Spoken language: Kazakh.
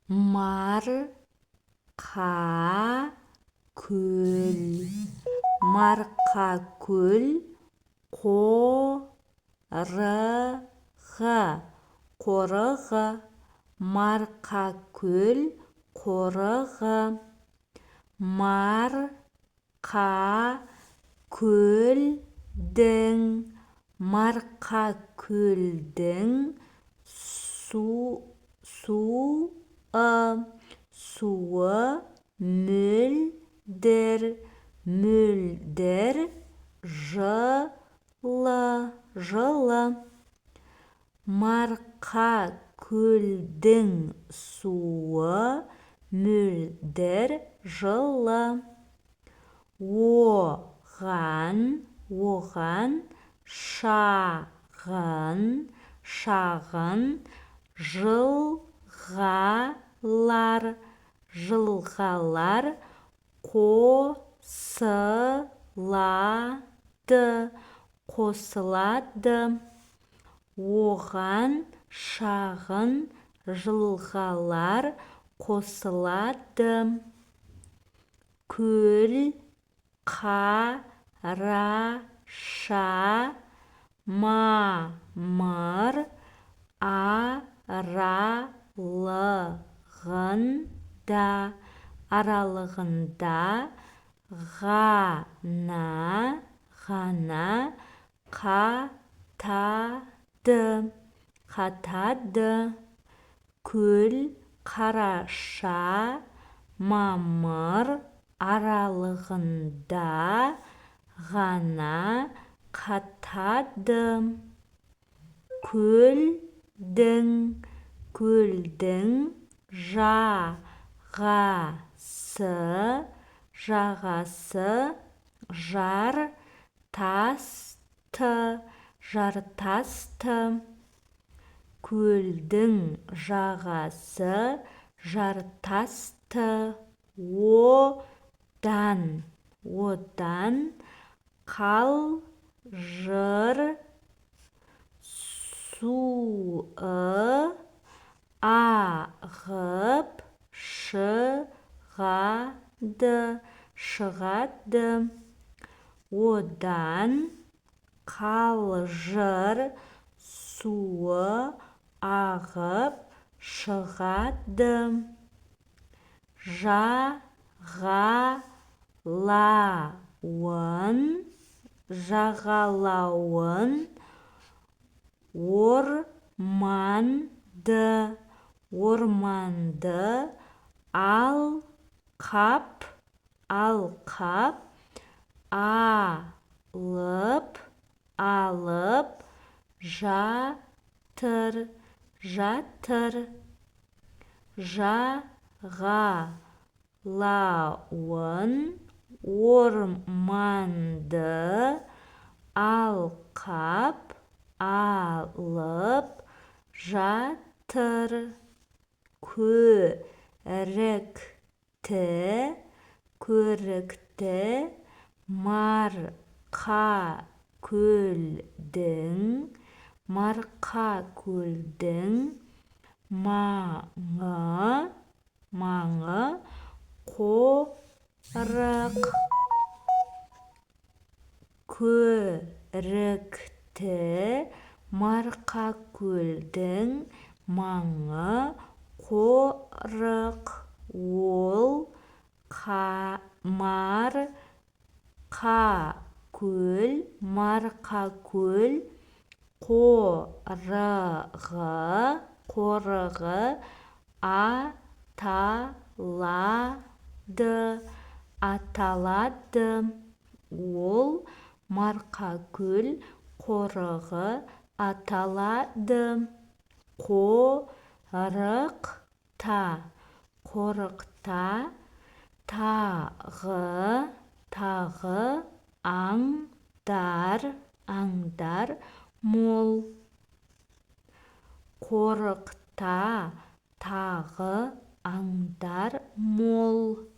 Марқакөл. Марқакөл қорығы. Қорығы. Марқакөл қорығы. Марқакөлдің. Марқакөлдің суы мөлдір жылы. Марқакөлдің суы мөлдір жылы. Оған шағын жылғалар қосылады. Оған шағын жылғалар қосылады. Көл-қараша мамыр аралығында ғана қатады. Көл-қараша мамыр аралығында ғана қатады. Көлдің жағасы жартасты. Көлдің жағасы жартасты. Одан қалжыр суы ағып шығады. Одан қалжыр суы ағып шығады. Жағалауын орманды алқап алып жатыр. Жағалауын орманды алқап алып жатыр. Көрікті марқакөлдің маңы қорық. Көрікті марқакөлдің маңы қорық. Ол марқакөл қорығы аталады. Ол марқакөл қорығы аталады. Қорықта тағы аңдар мол. Қорықта тағы аңдар мол.